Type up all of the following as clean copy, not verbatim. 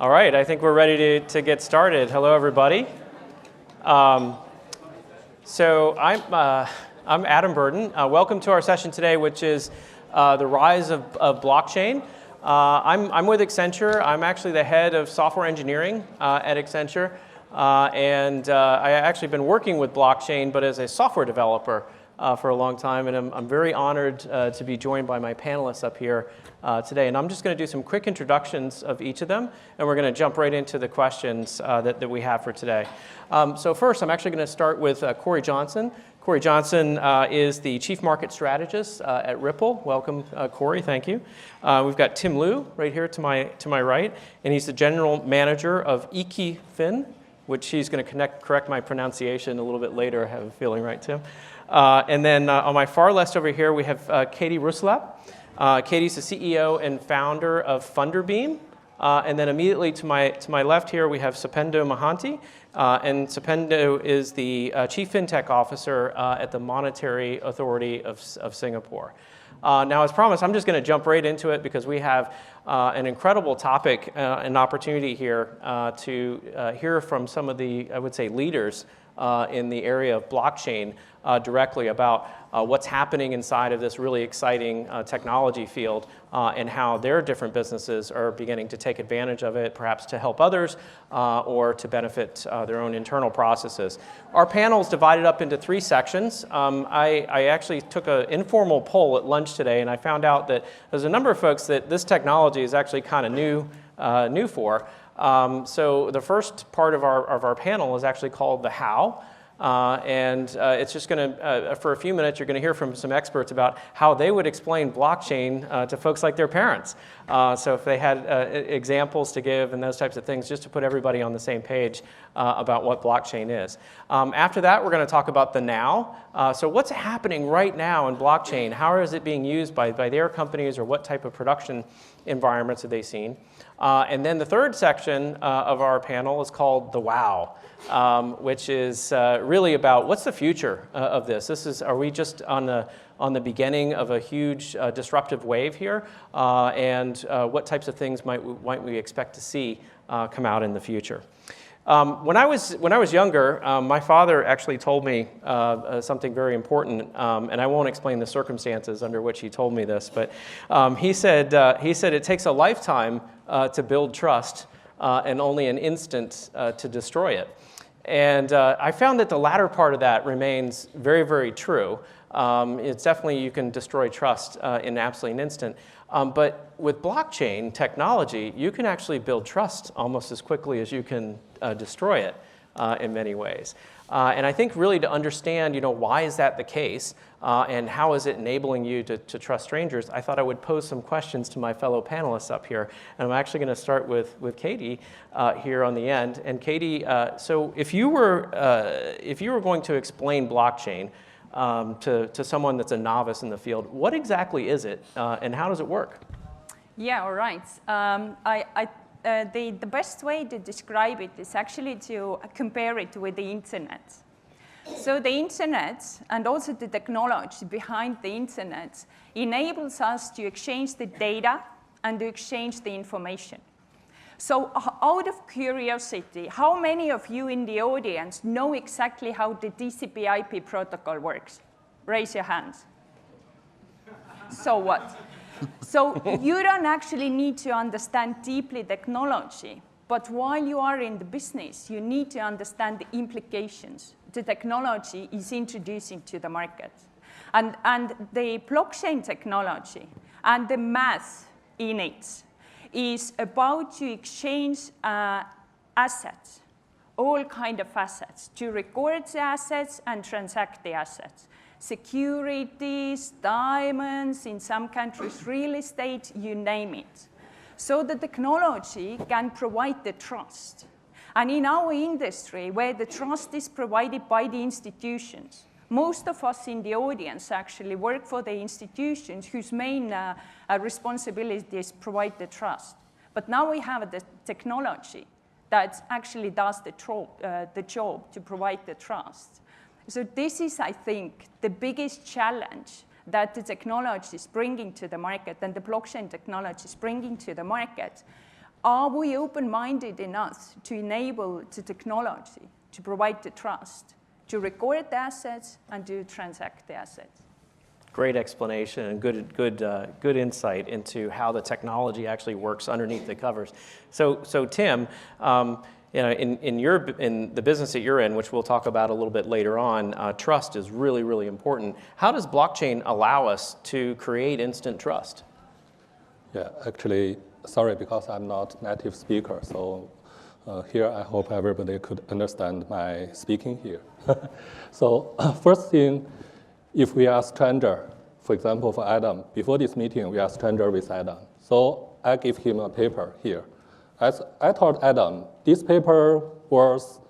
All right, I think we're ready to get started. Hello, everybody. So I'm Adam Burden. Welcome to our session today, which is the rise of blockchain. I'm with Accenture. I'm actually the head of software engineering at Accenture. And I actually been working with blockchain, but as a software developer for a long time. And I'm very honored to be joined by my panelists up here today. And I'm just going to do some quick introductions of each of them, and we're going to jump right into the questions that we have for today. So first, I'm actually going to start with Cory Johnson. Cory Johnson is the Chief Market Strategist at Ripple. Welcome, Cory. Thank you. We've got Tim Liu right here to my right, and he's the General Manager of YiQiFin, which he's going to correct my pronunciation a little bit later, I have a feeling, right, Tim? And then on my far left over here, we have Katie Russlap. Katie's the CEO and founder of Funderbeam. And then immediately to my left here, we have Sopnendu Mohanty. And Sopnendu is the Chief Fintech Officer at the Monetary Authority of Singapore. Now, as promised, I'm just going to jump right into it because we have an incredible topic and opportunity here to hear from some of the, I would say, leaders in the area of blockchain directly about what's happening inside of this really exciting technology field and how their different businesses are beginning to take advantage of it, perhaps to help others or to benefit their own internal processes. Our panel is divided up into 3 sections. I actually took an informal poll at lunch today, and I found out that there's a number of folks that this technology is actually kind of new for. So the first part of our panel is actually called the how. And it's just going to, for a few minutes, you're going to hear from some experts about how they would explain blockchain to folks like their parents. So if they had examples to give and those types of things, just to put everybody on the same page about what blockchain is. After that, we're going to talk about the now. So what's happening right now in blockchain? How is it being used by their companies, or what type of production environments have they seen? And then the third section of our panel is called the wow. Which is really about what's the future of this. Are we just on the beginning of a huge disruptive wave here? And what types of things might we expect to see come out in the future? When I was younger, my father actually told me something very important, and I won't explain the circumstances under which he told me this, but he said it takes a lifetime to build trust and only an instant to destroy it. And I found that the latter part of that remains very, very true. It's definitely, you can destroy trust in absolutely an instant. But with blockchain technology, you can actually build trust almost as quickly as you can destroy it in many ways. And I think really to understand, why is that the case and how is it enabling you to trust strangers, I thought I would pose some questions to my fellow panelists up here. And I'm actually going to start with Katie here on the end. And Katie, so if you were going to explain blockchain to someone that's a novice in the field, what exactly is it and how does it work? Yeah, all right. The best way to describe it is actually to compare it with the internet. So the internet and also the technology behind the internet enables us to exchange the data and to exchange the information. So out of curiosity, how many of you in the audience know exactly how the TCP/IP protocol works? Raise your hands. So what? So you don't actually need to understand deeply technology, but while you are in the business, you need to understand the implications the technology is introducing to the market. And the blockchain technology and the math in it is about to exchange assets, all kind of assets, to record the assets and transact the assets. Securities, diamonds, in some countries, real estate, you name it. So the technology can provide the trust. And in our industry, where the trust is provided by the institutions, most of us in the audience actually work for the institutions whose main responsibility is provide the trust. But now we have the technology that actually does the job to provide the trust. So this is, I think, the biggest challenge that the technology is bringing to the market and the blockchain technology is bringing to the market. are we open-minded enough to enable the technology to provide the trust, to record the assets and to transact the assets? Great explanation and good insight into how the technology actually works underneath the covers. So Tim, in the business that you're in, which we'll talk about a little bit later on, trust is really, really important. How does blockchain allow us to create instant trust? Yeah, actually, sorry, because I'm not native speaker, so here I hope everybody could understand my speaking here. So first thing, if we are stranger, for example, for Adam, before this meeting, we are stranger with Adam. So I give him a paper here. As I told Adam, this paper worth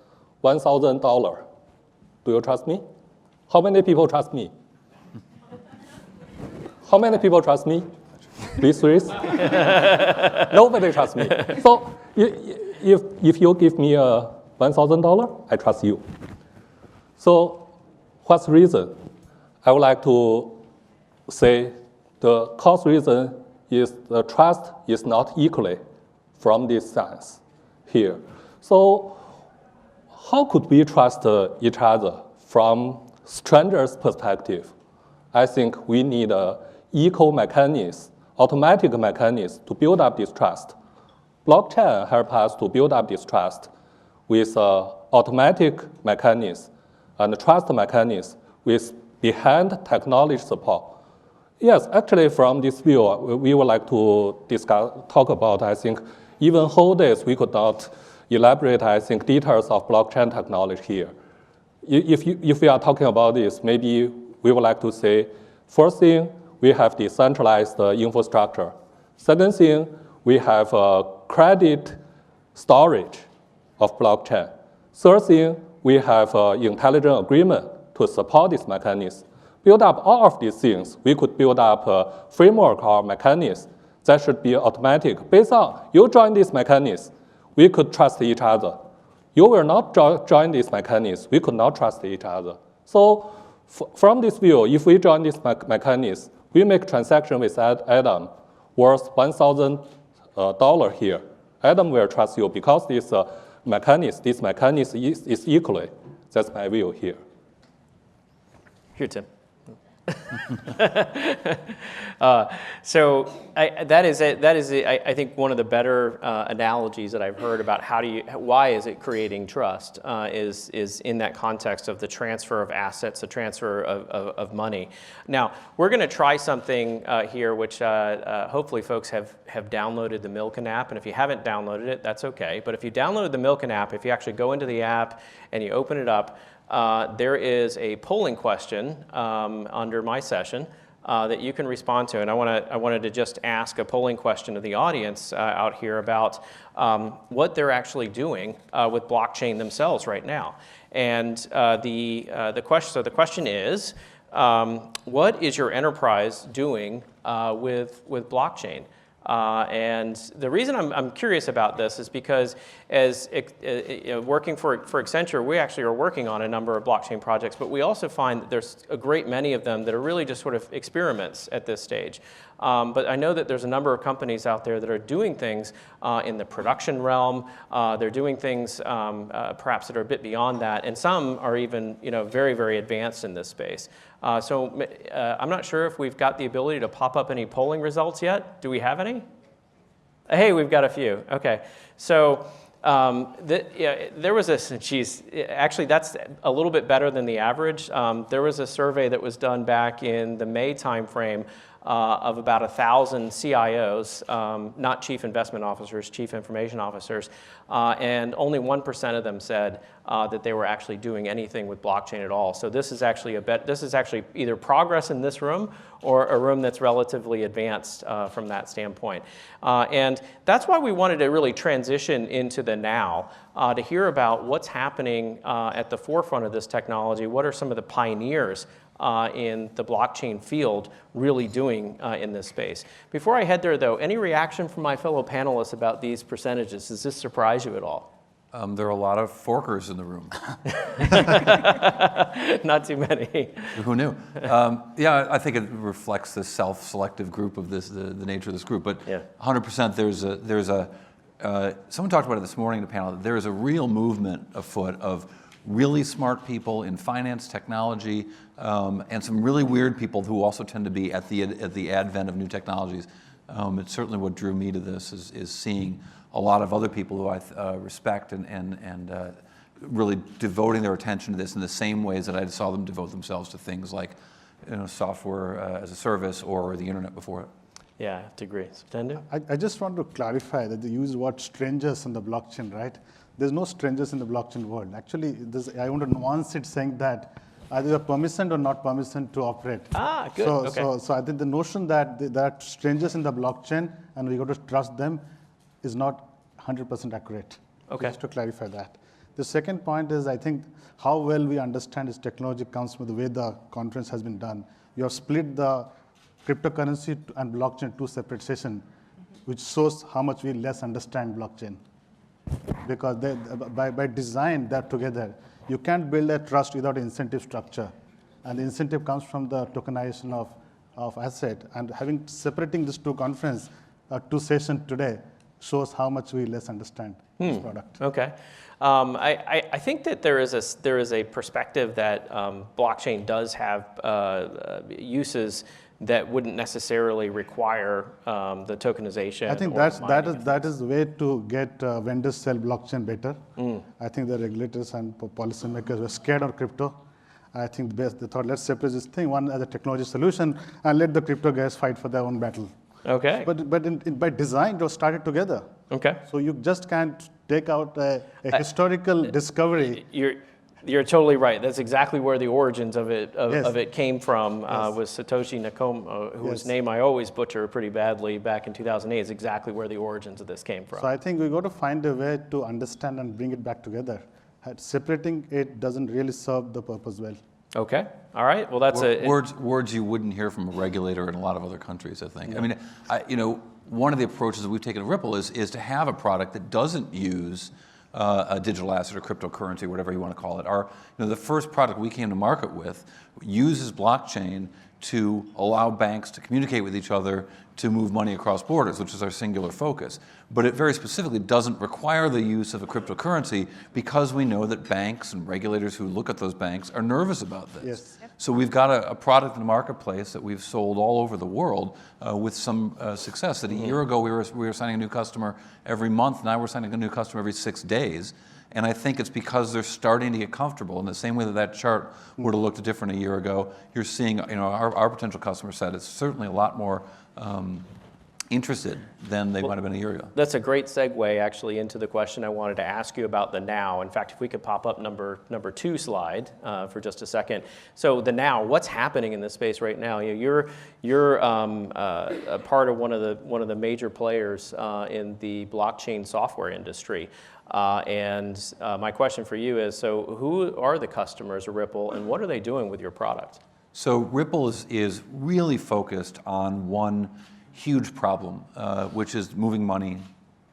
$1,000. Do you trust me? How many people trust me? How many people trust me? Please raise. Nobody trusts me. So if you give me $1,000, I trust you. So what's the reason? I would like to say the cause reason is the trust is not equally from this sense here. So how could we trust each other from strangers' perspective? I think we need an equal mechanism, automatic mechanism to build up this trust. Blockchain helps us to build up this trust with automatic mechanism and trust mechanism with behind technology support. Yes, actually from this view, we would like to talk about, I think, even whole days we could not elaborate, I think, details of blockchain technology here. If we are talking about this, maybe we would like to say, first thing, we have decentralized infrastructure. Second thing, we have credit storage of blockchain. Third thing, we have intelligent agreement to support this mechanism. Build up all of these things, we could build up a framework or mechanism that should be automatic. Based on you join this mechanism, we could trust each other. You will not join this mechanism, we could not trust each other. So from this view, if we join this mechanism, we make transaction with Adam worth $1,000 here. Adam will trust you because this mechanism is equally. That's my view here. Here, Tim. So that is I think one of the better analogies that I've heard about why is it creating trust is in that context of the transfer of assets, the transfer of money. Now we're going to try something here, which hopefully folks have downloaded the Milken app, and if you haven't downloaded it, that's okay. But if you downloaded the Milken app, if you actually go into the app and you open it up, there is a polling question under my session that you can respond to, and I wanted to just ask a polling question to the audience out here about what they're actually doing with blockchain themselves right now. And the question is, what is your enterprise doing with blockchain? And the reason I'm curious about this is because as working for Accenture, we actually are working on a number of blockchain projects, but we also find that there's a great many of them that are really just sort of experiments at this stage. But I know that there's a number of companies out there that are doing things in the production realm. They're doing things perhaps that are a bit beyond that, and some are even very, very advanced in this space. So I'm not sure if we've got the ability to pop up any polling results yet. Do we have any? Hey, we've got a few. Okay. So there was actually that's a little bit better than the average. There was a survey that was done back in the May timeframe of about 1,000 CIOs, not chief investment officers, chief information officers, and only 1% of them said that they were actually doing anything with blockchain at all. So this is actually either progress in this room or a room that's relatively advanced from that standpoint. And that's why we wanted to really transition into the now to hear about what's happening at the forefront of this technology. What are some of the pioneers in the blockchain field really doing in this space? Before I head there, though, any reaction from my fellow panelists about these percentages? Does this surprise you at all? There are a lot of forkers in the room. Not too many. Who knew? Yeah, I think it reflects the self-selective group of this, the nature of this group. But 100%, there's someone talked about it this morning in the panel, that there is a real movement afoot of really smart people in finance, technology, and some really weird people who also tend to be at the advent of new technologies. It's certainly what drew me to this is seeing a lot of other people who I respect and really devoting their attention to this in the same ways that I saw them devote themselves to things like software as a service or the internet before it. Yeah, I have to agree. Sopnendu? I just want to clarify that they use word strangers in the blockchain, right? There's no strangers in the blockchain world. Actually, I want to nuance it saying that either you're permissioned or not permissioned to operate. Ah, good. Okay. So I think the notion that there are strangers in the blockchain and we got to trust them is not 100% accurate. Okay. Just to clarify that. The second point is I think how well we understand this technology comes from the way the conference has been done. You have split the cryptocurrency and blockchain two separate sessions, which shows how much we less understand blockchain. Because by design that together, you can't build a trust without incentive structure. And the incentive comes from the tokenization of asset. And separating these two conference, two sessions today, shows how much we less understand this product. Okay. I think that there is a perspective that blockchain does have uses that wouldn't necessarily require the tokenization. I think that is the way to get vendors sell blockchain better. I think the regulators and policymakers were scared of crypto. I think they thought, let's separate this thing, one as a technology solution, and let the crypto guys fight for their own battle. Okay. But by design, they started together. Okay. So you just can't take out a historical discovery. You're totally right. That's exactly where the origins of it Yes. came from. Yes. Was Satoshi Nakamoto, whose Yes. name I always butcher pretty badly, back in 2008. Is exactly where the origins of this came from. So I think we got to find a way to understand and bring it back together. Separating it doesn't really serve the purpose well. Okay. All right. Well, that's Words you wouldn't hear from a regulator in a lot of other countries, I think. Yeah. I mean, one of the approaches that we've taken at Ripple is to have a product that doesn't use a digital asset or cryptocurrency, whatever you want to call it. The first product we came to market with uses blockchain to allow banks to communicate with each other to move money across borders, which is our singular focus. But it very specifically doesn't require the use of a cryptocurrency because we know that banks and regulators who look at those banks are nervous about this. Yes. So we've got a product in the marketplace that we've sold all over the world with some success. That a year ago we were signing a new customer every month. Now we're signing a new customer every 6 days. And I think it's because they're starting to get comfortable. In the same way that chart would have looked different a year ago, you're seeing our potential customer set is certainly a lot more interested than they might have been a year ago. That's a great segue actually into the question I wanted to ask you about the now. In fact, if we could pop up number 2 slide for just a second. So the now, what's happening in this space right now? You're a part of one of the major players in the blockchain software industry. And my question for you is, so who are the customers of Ripple and what are they doing with your product? So Ripple is really focused on one huge problem, which is moving money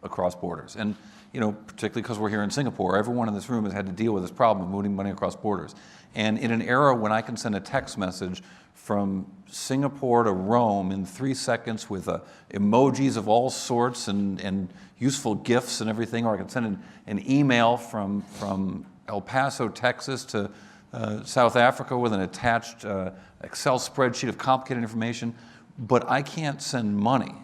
across borders. And particularly because we're here in Singapore, everyone in this room has had to deal with this problem of moving money across borders. And in an era when I can send a text message from Singapore to Rome in 3 seconds with emojis of all sorts and useful GIFs and everything, or I can send an email from El Paso, Texas to South Africa with an attached Excel spreadsheet of complicated information, but I can't send money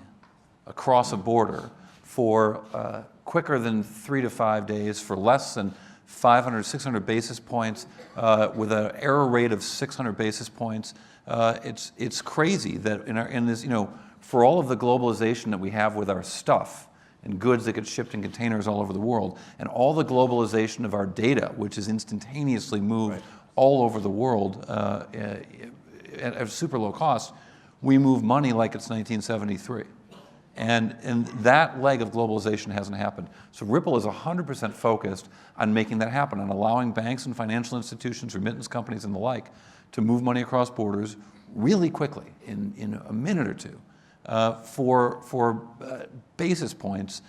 across a border for quicker than 3 to 5 days, for less than 500, 600 basis points, with an error rate of 600 basis points. It's crazy that in this, for all of the globalization that we have with our stuff and goods that get shipped in containers all over the world, and all the globalization of our data, which is instantaneously moved all over the world at super low cost, we move money like it's 1973. And that leg of globalization hasn't happened. So Ripple is 100% focused on making that happen, on allowing banks and financial institutions, remittance companies and the like, to move money across borders really quickly, in a minute or two, for basis points.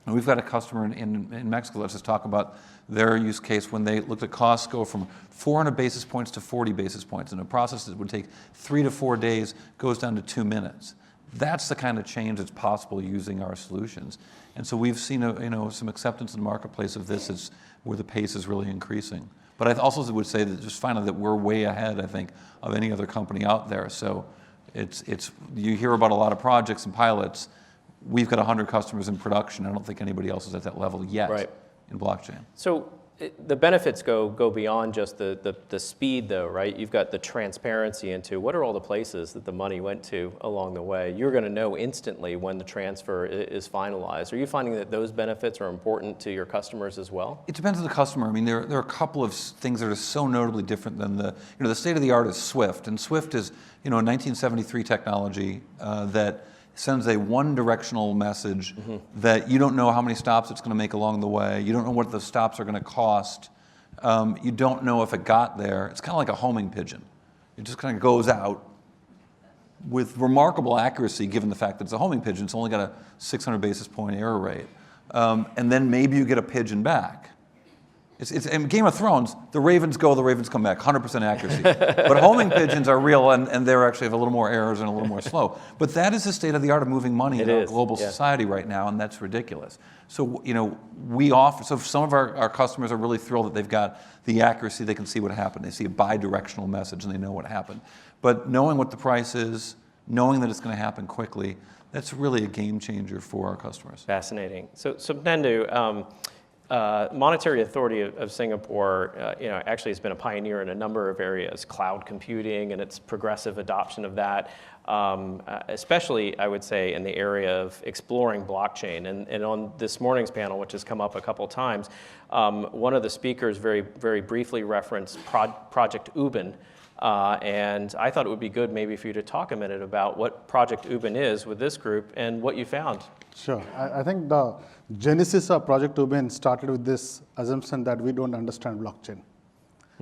We've got a customer in Mexico. Let's just talk about their use case when they looked at costs go from 400 basis points to 40 basis points. In a process that would take 3 to 4 days, goes down to 2 minutes. That's the kind of change that's possible using our solutions. And so we've seen some acceptance in the marketplace of this is where the pace is really increasing. But I also would say that just finally that we're way ahead, I think, of any other company out there. So you hear about a lot of projects and pilots. We've got 100 customers in production. I don't think anybody else is at that level yet in blockchain. So the benefits go beyond just the speed, though, right? You've got the transparency into what are all the places that the money went to along the way. You're going to know instantly when the transfer is finalized. Are you finding that those benefits are important to your customers as well? It depends on the customer. I mean, there are a couple of things that are so notably different than the state of the art is Swift, and Swift is a 1973 technology that sends a one-directional message that you don't know how many stops it's going to make along the way. You don't know what the stops are going to cost. You don't know if it got there. It's kind of like a homing pigeon. It just kind of goes out with remarkable accuracy, given the fact that it's a homing pigeon. It's only got a 600 basis point error rate. And then maybe you get a pigeon back. In Game of Thrones, the ravens go, the ravens come back, 100% accuracy. But homing pigeons are real, and they actually have a little more errors and a little more slow. But that is the state of the art of moving money in our global society right now, and that's ridiculous. So so some of our customers are really thrilled that they've got the accuracy, they can see what happened. They see a bi-directional message, and they know what happened. But knowing what the price is, knowing that it's going to happen quickly, that's really a game changer for our customers. Fascinating. So Sopnendu, Monetary Authority of Singapore, actually has been a pioneer in a number of areas, cloud computing and its progressive adoption of that, especially, I would say, in the area of exploring blockchain. And on this morning's panel, which has come up a couple times, one of the speakers very, very briefly referenced Project Ubben. And I thought it would be good maybe for you to talk a minute about what Project Ubben is with this group and what you found. Sure. I think the genesis of Project Ubben started with this assumption that we don't understand blockchain.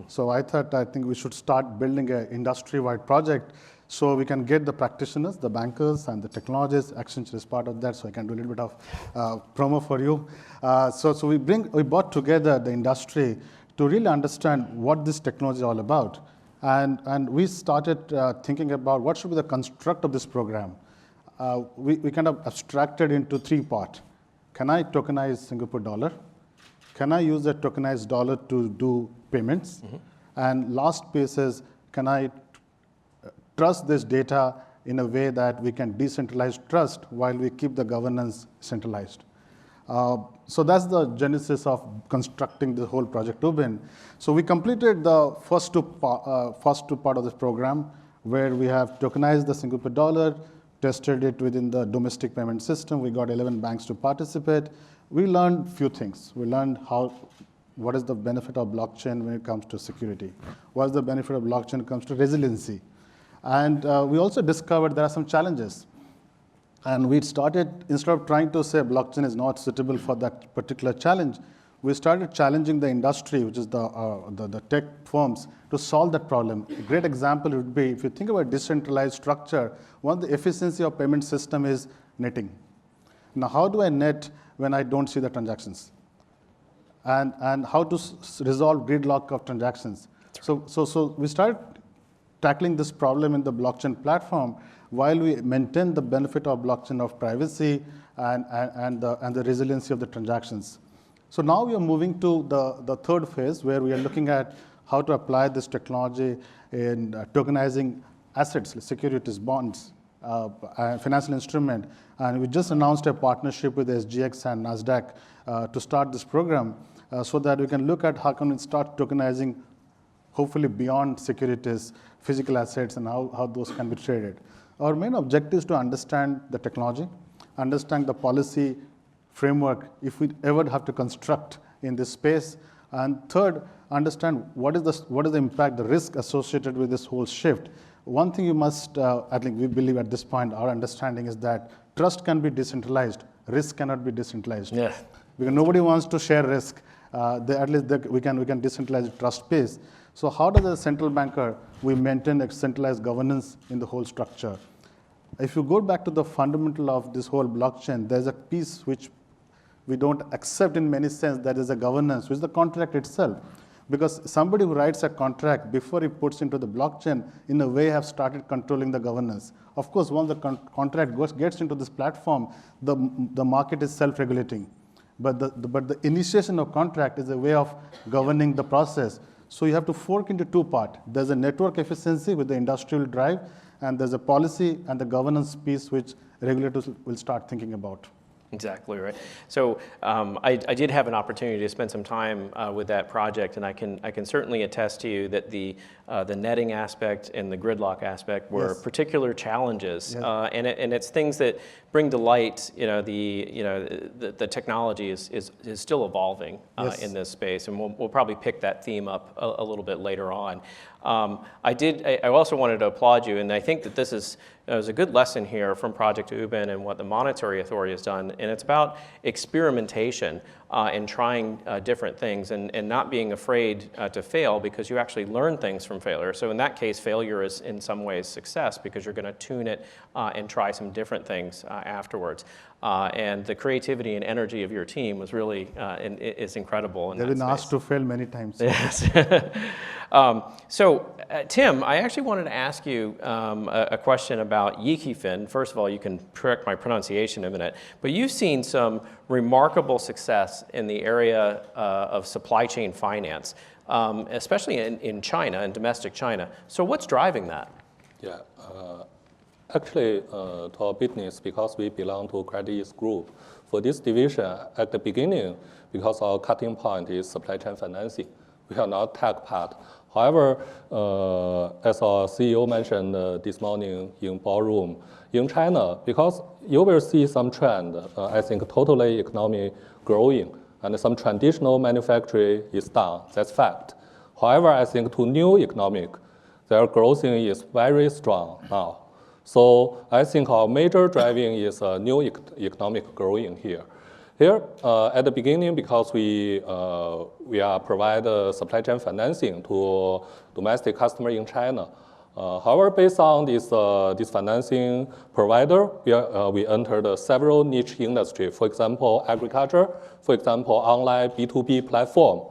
So I think we should start building an industry-wide project so we can get the practitioners, the bankers, and the technologists. Accenture is part of that, so I can do a little bit of promo for you. So we brought together the industry to really understand what this technology is all about. And we started thinking about what should be the construct of this program. We kind of abstracted into three parts. Can I tokenize Singapore dollar? Can I use that tokenized dollar to do payments? And last piece is, can I trust this data in a way that we can decentralize trust while we keep the governance centralized? So that's the genesis of constructing the whole Project Ubben. So we completed the first two part of this program, where we have tokenized the Singapore dollar, tested it within the domestic payment system. We got 11 banks to participate. We learned a few things. We learned what is the benefit of blockchain when it comes to security? What is the benefit of blockchain when it comes to resiliency? And we also discovered there are some challenges. And we started, instead of trying to say blockchain is not suitable for that particular challenge, we started challenging the industry, which is the tech firms, to solve that problem. A great example would be, if you think about decentralized structure, one of the efficiency of payment system is netting. Now, how do I net when I don't see the transactions? And how to resolve gridlock of transactions? So we started tackling this problem in the blockchain platform while we maintain the benefit of blockchain of privacy and the resiliency of the transactions. So now we are moving to the third phase, where we are looking at how to apply this technology in tokenizing assets, like securities, bonds, financial instrument. And we just announced a partnership with SGX and NASDAQ to start this program so that we can look at how can we start tokenizing, hopefully beyond securities, physical assets, and how those can be traded. Our main objective is to understand the technology, understand the policy framework if we ever have to construct in this space, and third, understand what is the impact, the risk associated with this whole shift. One thing you must, I think we believe at this point, our understanding is that trust can be decentralized, risk cannot be decentralized. Yeah. Because nobody wants to share risk. At least we can decentralize the trust space. So how does a central banker, we maintain a centralized governance in the whole structure? If you go back to the fundamental of this whole blockchain, there's a piece which we don't accept in many sense, that is a governance, which is the contract itself. Because somebody who writes a contract before he puts into the blockchain, in a way, have started controlling the governance. Of course, once the contract gets into this platform, the market is self-regulating. But the initiation of contract is a way of governing the process. So you have to fork into two parts. There's a network efficiency with the industrial drive, and there's a policy and the governance piece which regulators will start thinking about. Exactly right. So I did have an opportunity to spend some time with that project, and I can certainly attest to you that the netting aspect and the gridlock aspect were particular challenges, and it's things that bring to light. The technology is still evolving in this space, and we'll probably pick that theme up a little bit later on. I also wanted to applaud you, and I think that this is a good lesson here from Project Ubben and what the Monetary Authority has done, and it's about experimentation and trying different things and not being afraid to fail, because you actually learn things from failure. So in that case, failure is in some ways success, because you're going to tune it and try some different things afterwards. And the creativity and energy of your team was really is incredible. They've been asked to fail many times. Yes. So, Tim, I actually wanted to ask you a question about YiQiFin. First of all, you can correct my pronunciation in a minute, but you've seen some remarkable success in the area of supply chain finance, especially in China, in domestic China. So what's driving that? Yeah. Actually, to our business, because we belong to CreditEase group, for this division, at the beginning, because our cutting point is supply chain financing, we are not tech part. However, as our CEO mentioned this morning in ballroom, in China, because you will see some trend, I think totally economy growing, and some traditional manufacturing is down, that's fact. However, I think to new economic, their growth is very strong now. So I think our major driving is new economic growing here. Here, at the beginning, because we provide supply chain financing to domestic customer in China. However, based on this financing provider, we entered several niche industry. For example, agriculture. For example, online B2B platform.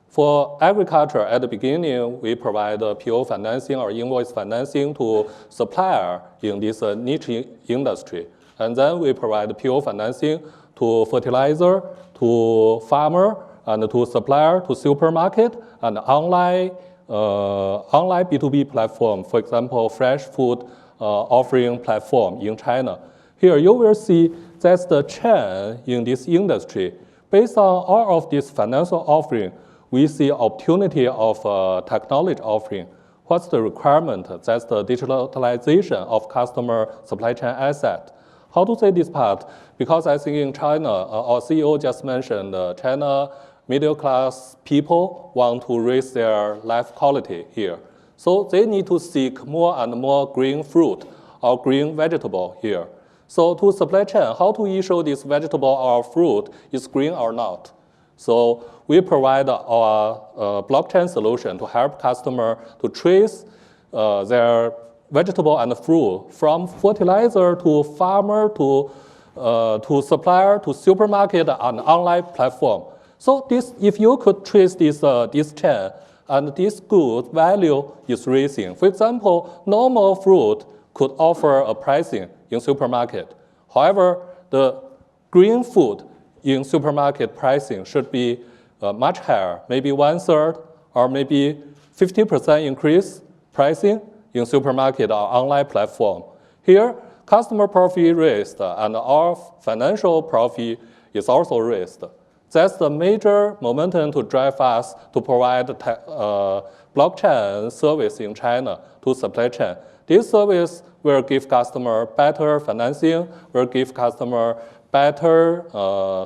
For agriculture, at the beginning, we provide PO financing or invoice financing to supplier in this niche industry. And then we provide PO financing to fertilizer, to farmer, and to supplier, to supermarket, and online B2B platform, for example, fresh food offering platform in China. Here you will see that's the chain in this industry. Based on all of this financial offering, we see opportunity of technology offering. What's the requirement? That's the digitalization of customer supply chain asset. How to say this part? Because I think in China, our CEO just mentioned, China middle class people want to raise their life quality here. So they need to seek more and more green fruit or green vegetable here. So to supply chain, how to issue this vegetable or fruit is green or not? So we provide our blockchain solution to help customer to trace their vegetable and fruit from fertilizer to farmer to supplier to supermarket and online platform. So if you could trace this chain and this good value is raising. For example, normal fruit could offer a pricing in supermarket. However, the green food in supermarket pricing should be much higher, maybe 1/3 or maybe 50% increase pricing in supermarket or online platform. Here, customer profit raised and our financial profit is also raised. That's the major momentum to drive us to provide blockchain service in China to supply chain. This service will give customer better financing, will give customer better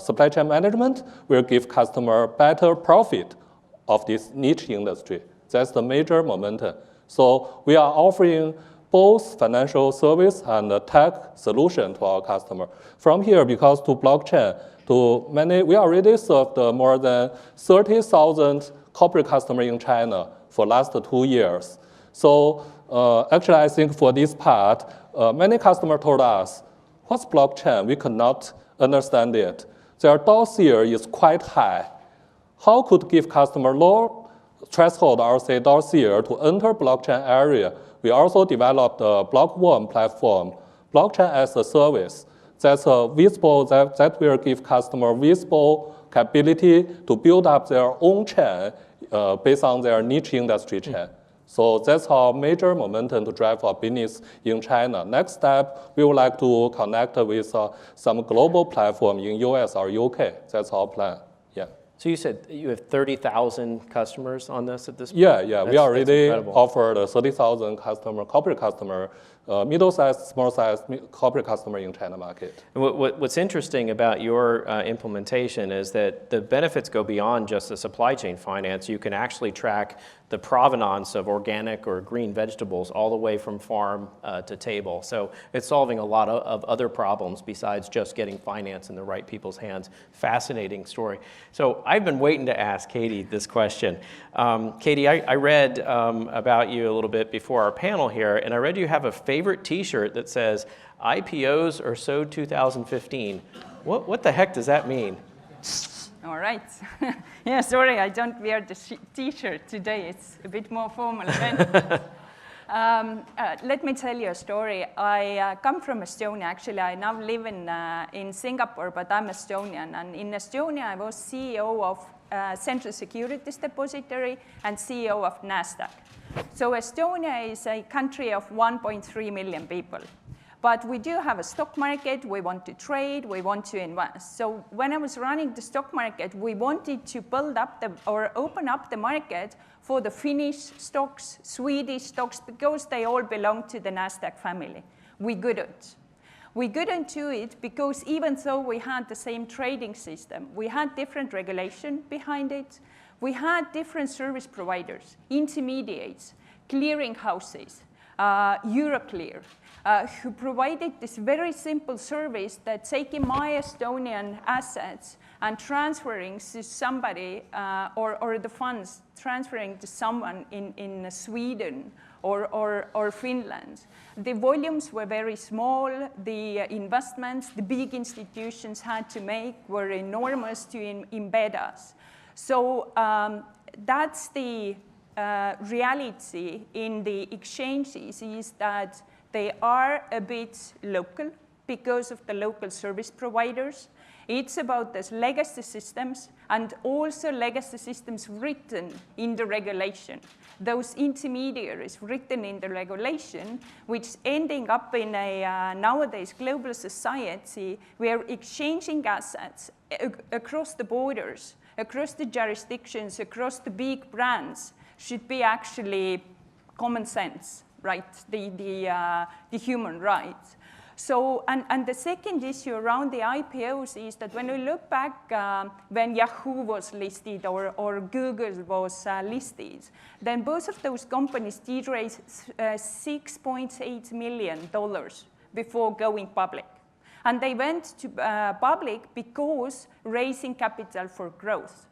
supply chain management, will give customer better profit of this niche industry. That's the major momentum. So we are offering both financial service and tech solution to our customer. From here, because to blockchain, we already served more than 30,000 corporate customers in China for last 2 years. So actually, I think for this part, many customers told us, what's blockchain? We could not understand it. Their dossier is quite high. How could give customer low threshold RC dossier to enter blockchain area, we also developed a Block1 platform, blockchain as a service. That's visible, that will give customer visible capability to build up their own chain based on their niche industry chain. So that's our major momentum to drive our business in China. Next step, we would like to connect with some global platform in US or UK. That's our plan. Yeah. So you said you have 30,000 customers on this at this point? Yeah. We already offered 30,000 corporate customer, middle-sized, small-sized corporate customer in China market. And what's interesting about your implementation is that the benefits go beyond just the supply chain finance. You can actually track the provenance of organic or green vegetables all the way from farm to table. So it's solving a lot of other problems besides just getting finance in the right people's hands. Fascinating story. So I've been waiting to ask Katie this question. Katie, I read about you a little bit before our panel here, and I read you have a favorite T-shirt that says, IPOs are so 2015. What the heck does that mean? All right. Yeah, sorry, I don't wear the T-shirt today. It's a bit more formal event. Let me tell you a story. I come from Estonia. Actually, I now live in Singapore, but I'm Estonian. And in Estonia, I was CEO of Central Securities Depository and CEO of NASDAQ. So Estonia is a country of 1.3 million people. But we do have a stock market, we want to trade, we want to invest. So when I was running the stock market, we wanted to build up or open up the market for the Finnish stocks, Swedish stocks, because they all belong to the NASDAQ family. We couldn't. We couldn't do it because even though we had the same trading system, we had different regulation behind it, we had different service providers, intermediates, clearing houses, Euroclear, who provided this very simple service that taking my Estonian assets and transferring to somebody, or the funds transferring to someone in Sweden or Finland. The volumes were very small, the investments the big institutions had to make were enormous to embed us. So that's the reality in the exchanges, is that they are a bit local because of the local service providers. It's about those legacy systems and also legacy systems written in the regulation. Those intermediaries written in the regulation, which ending up in a nowadays global society where exchanging assets across the borders, across the jurisdictions, across the big brands should be actually common sense. Right, the human rights. So, and the second issue around the IPOs is that when we look back when Yahoo was listed or Google was listed, then both of those companies did raise $6.8 million before going public. And they went to public because raising capital for growth.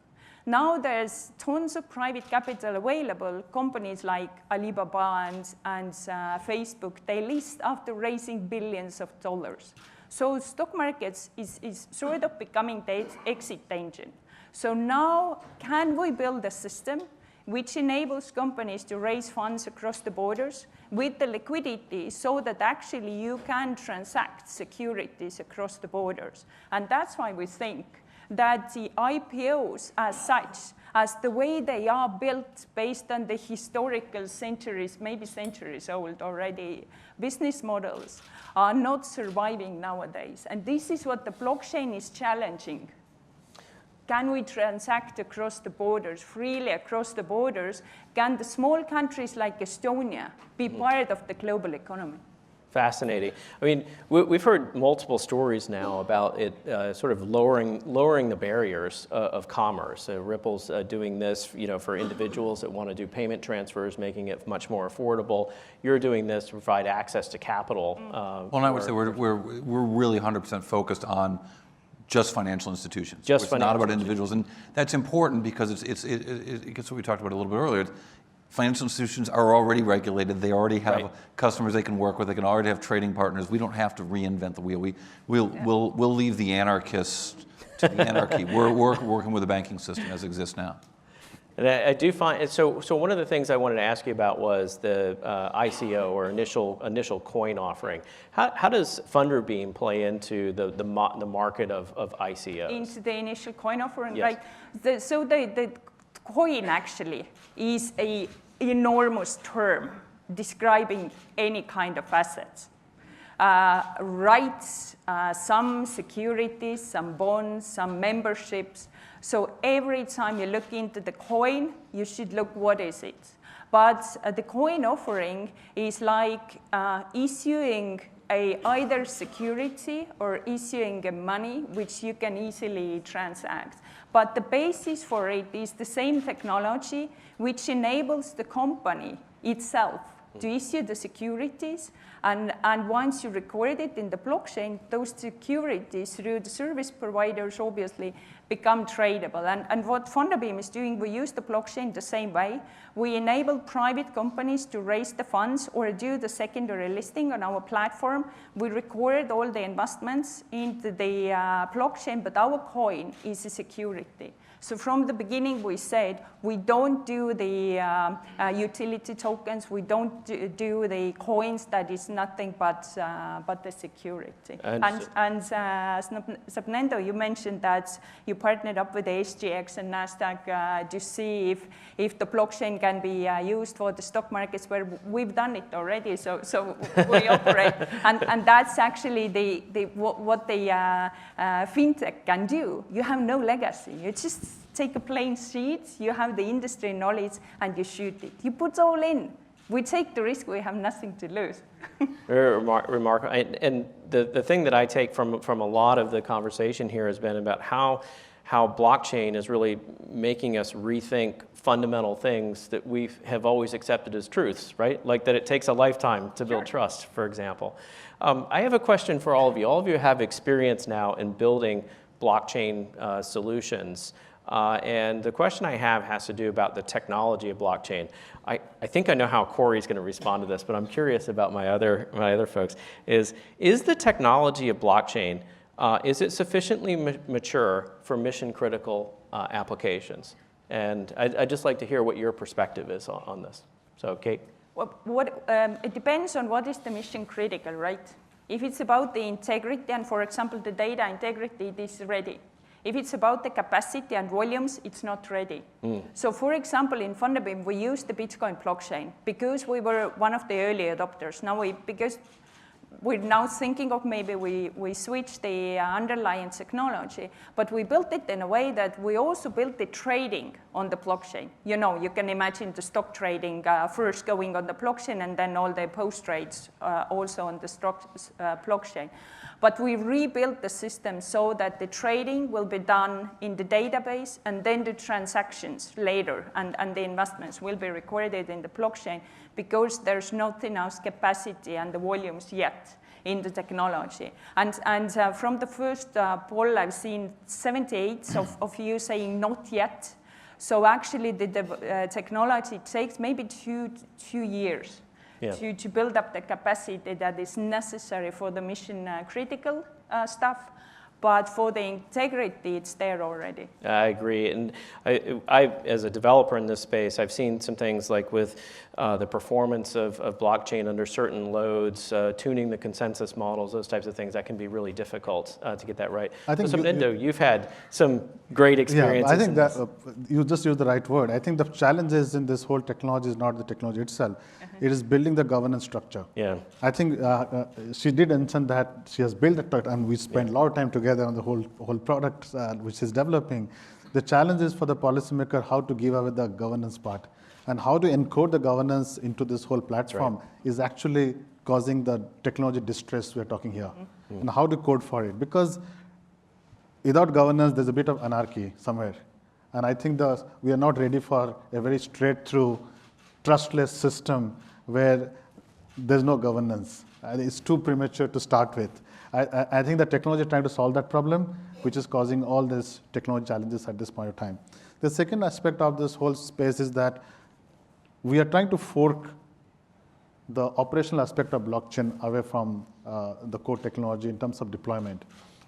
Now there's tons of private capital available. Companies like Alibaba and Facebook, they list after raising billions of dollars. So stock markets is sort of becoming the exit engine. So now can we build a system which enables companies to raise funds across the borders with the liquidity so that actually you can transact securities across the borders? And that's why we think that the IPOs as such, as the way they are built based on the historical centuries, maybe centuries old already, business models are not surviving nowadays. And this is what the blockchain is challenging. Can we transact across the borders, freely across the borders? Can the small countries like Estonia be part of the global economy? Fascinating. I mean, we've heard multiple stories now about it sort of lowering the barriers of commerce. Ripple's doing this, for individuals that want to do payment transfers, making it much more affordable. You're doing this to provide access to capital. Well, and I would say we're really 100% focused on just financial institutions. It's not about individuals, and that's important because it gets what we talked about a little bit earlier. Financial institutions are already regulated. They already have customers they can work with. They can already have trading partners. We don't have to reinvent the wheel. We'll leave the anarchists to the anarchy. We're working with the banking system as it exists now. And I do find, so one of the things I wanted to ask you about was the ICO, or initial coin offering. How does Funderbeam play into the market of ICOs? Into the initial coin offering, Yes. right? So the coin actually is an enormous term describing any kind of assets. Rights, some securities, some bonds, some memberships. So every time you look into the coin, you should look what is it. But the coin offering is like issuing either security or issuing a money which you can easily transact. But the basis for it is the same technology which enables the company itself to issue the securities, and once you record it in the blockchain, those securities through the service providers obviously become tradable. And what Funderbeam is doing, we use the blockchain the same way. We enable private companies to raise the funds or do the secondary listing on our platform. We record all the investments into the blockchain, but our coin is a security. So from the beginning, we said we don't do the utility tokens. We don't do the coins that is nothing but the security. And Sopnendu, you mentioned that you partnered up with SGX and NASDAQ to see if the blockchain can be used for the stock markets, where we've done it already. So we operate, and that's actually what the fintech can do. You have no legacy. You just take a plain sheet, you have the industry knowledge, and you shoot it. You put all in. We take the risk, we have nothing to lose. Very remarkable. And the thing that I take from a lot of the conversation here has been about how blockchain is really making us rethink fundamental things that we have always accepted as truths, right? Like that it takes a lifetime to build trust, for example. I have a question for all of you. All of you have experience now in building blockchain solutions. And the question I have has to do about the technology of blockchain. I think I know how Cory's going to respond to this, but I'm curious about my other folks. Is the technology of blockchain, is it sufficiently mature for mission-critical applications? And I'd just like to hear what your perspective is on this. So, Kate? Well, it depends on what is the mission-critical, right? If it's about the integrity, and for example, the data integrity, it is ready. If it's about the capacity and volumes, it's not ready. So for example, in Funderbeam, we use the Bitcoin blockchain because we were one of the early adopters. Now because we're now thinking of maybe we switch the underlying technology, but we built it in a way that we also built the trading on the blockchain. You know, you can imagine the stock trading first going on the blockchain and then all the post trades also on the stock blockchain. But we rebuilt the system so that the trading will be done in the database, and then the transactions later and the investments will be recorded in the blockchain, because there's not enough capacity and the volumes yet in the technology. And from the first poll, I've seen 78 of you saying not yet. So actually the technology takes maybe two years. Yeah. To build up the capacity that is necessary for the mission critical stuff. But for the integrity, it's there already. I agree. And I, as a developer in this space, I've seen some things like with the performance of blockchain under certain loads, tuning the consensus models, those types of things, that can be really difficult to get that right. I think Sopnendu, you've had some great experiences. Yeah, I think that you just used the right word. I think the challenge is in this whole technology is not the technology itself. It is building the governance structure. Yeah. I think she did mention that she has built it, and we spent a lot of time together on the whole product which is developing. The challenge is for the policymaker how to give away the governance part, and how to encode the governance into this whole platform is actually causing the technology distress we're talking here, and how to code for it. Because without governance, there's a bit of anarchy somewhere. And I think we are not ready for a very straight-through, trustless system where there's no governance. It's too premature to start with. I think the technology is trying to solve that problem, which is causing all these technology challenges at this point of time. The second aspect of this whole space is that we are trying to fork the operational aspect of blockchain away from the core technology in terms of deployment.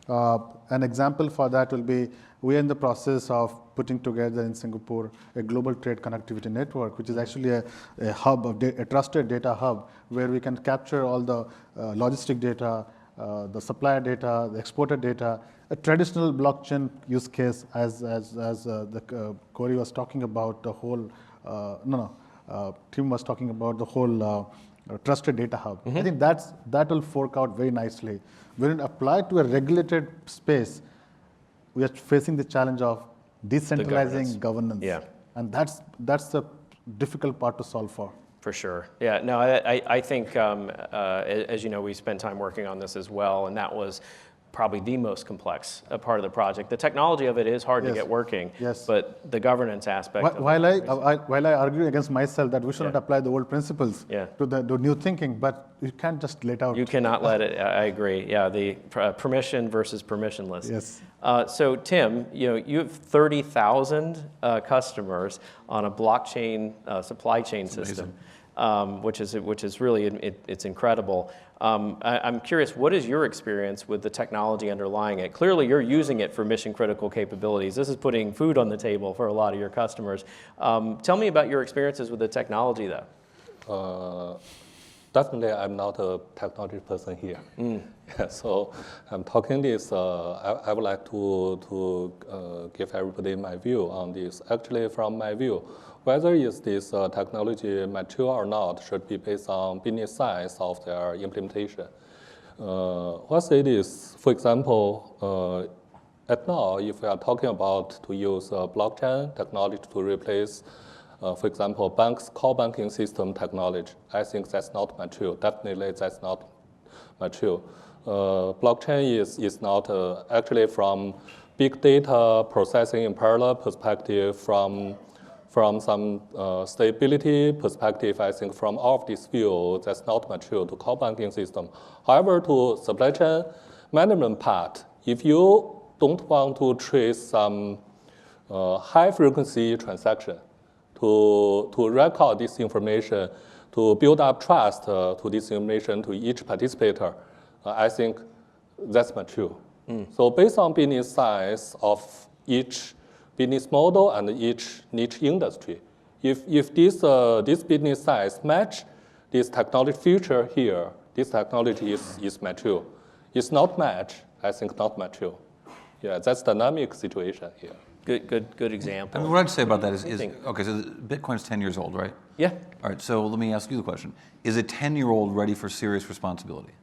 An example for that will be we are in the process of putting together in Singapore a global trade connectivity network, which is actually a hub, a trusted data hub, where we can capture all the logistic data, the supplier data, the exporter data, a traditional blockchain use case, as Cory was talking about the whole, Tim was talking about the whole trusted data hub. I think that will fork out very nicely. When it applied to a regulated space, we are facing the challenge of decentralizing governance. Yeah. And that's the difficult part to solve for. For sure. Yeah, no, I think, as you know, we spent time working on this as well, and that was probably the most complex part of the project. The technology of it is hard to get working, but the governance aspect. While I argue against myself that we should not apply the old principles to the new thinking, but you can't just let out. You cannot let it. I agree. Yeah, the permission versus permissionless. Yes. So Tim, you have 30,000 customers on a blockchain supply chain system, which is really it's incredible. I'm curious, what is your experience with the technology underlying it? Clearly, you're using it for mission-critical capabilities. This is putting food on the table for a lot of your customers. Tell me about your experiences with the technology, though. Definitely, I'm not a technology person here. Yeah, so I'm talking this. I would like to give everybody my view on this. Actually, from my view, whether is this technology mature or not should be based on business size of their implementation. Let's say this, for example, at now, if we are talking about to use blockchain technology to replace, for example, banks' core banking system technology, I think that's not mature. Definitely, that's not mature. Blockchain is not actually from big data processing in parallel perspective, from some stability perspective, I think from all of these views, that's not mature to core banking system. However, to supply chain management part, if you don't want to trace some high frequency transaction to record this information, to build up trust to this information to each participator, I think that's mature. So based on business size of each business model and each niche industry, if this business size match this technology feature here, this technology is mature. It's not match, I think not mature. Yeah, that's dynamic situation here. Good example. I mean, what I'd say about that is okay, so Bitcoin's 10 years old, right? Yeah. All right, so let me ask you the question. Is a 10-year-old ready for serious responsibility?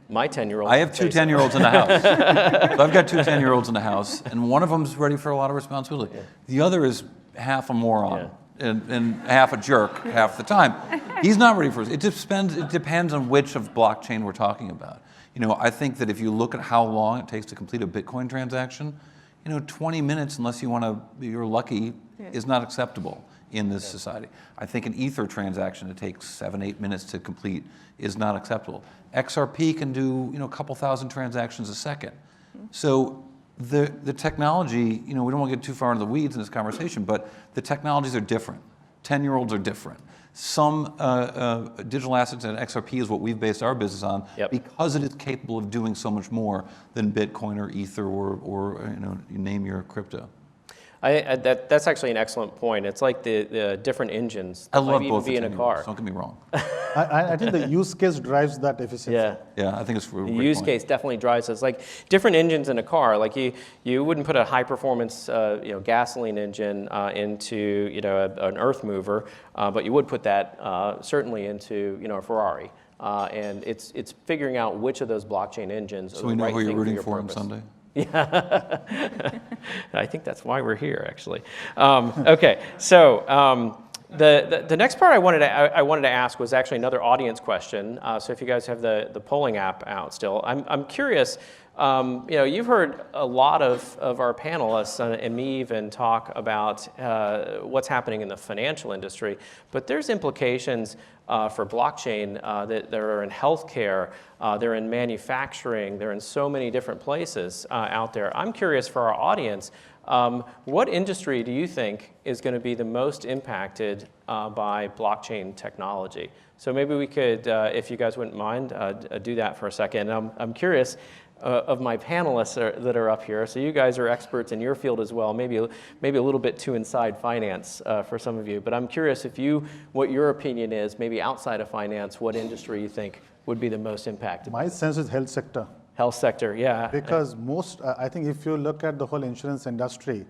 My 10-year-old. I have two 10-year-olds in the house. So I've got two 10-year-olds in the house, and one of them's ready for a lot of responsibility. Yeah. The other is half a moron and half a jerk half the time. He's not ready for it. It depends on which of blockchain we're talking about. I think that if you look at how long it takes to complete a Bitcoin transaction, 20 minutes, unless you're lucky, is not acceptable in this society. I think an Ether transaction that takes 7-8 minutes to complete is not acceptable. XRP can do a couple thousand transactions a second. So the technology, we don't want to get too far into the weeds in this conversation, but the technologies are different. 10-year-olds are different. Some digital assets and XRP is what we've based our business on because it is capable of doing so much more than Bitcoin or Ether or you name your crypto. That's actually an excellent point. It's like the different engines. I love both be in a car. Don't get me wrong. I think the use case drives that efficiency. Yeah, I think it's the use case definitely drives us. Like different engines in a car. Like you wouldn't put a high performance gasoline engine into an earth mover, but you would put that certainly into a Ferrari. And it's figuring out which of those blockchain engines. So we know who you're rooting for on Sunday. Yeah, I think that's why we're here, actually. Okay, so the next part I wanted to ask was actually another audience question. So if you guys have the polling app out still, I'm curious. You've heard a lot of our panelists and me even talk about what's happening in the financial industry, but there's implications for blockchain that are in healthcare, they're in manufacturing, they're in so many different places out there. I'm curious for our audience, what industry do you think is going to be the most impacted by blockchain technology? So maybe we could, if you guys wouldn't mind, do that for a second. I'm curious. of my panelists that are up here. So you guys are experts in your field as well, maybe a little bit too inside finance for some of you. But I'm curious what your opinion is, maybe outside of finance, what industry you think would be the most impacted? My sense is health sector. Health sector, yeah. Because I think if you look at the whole insurance industry,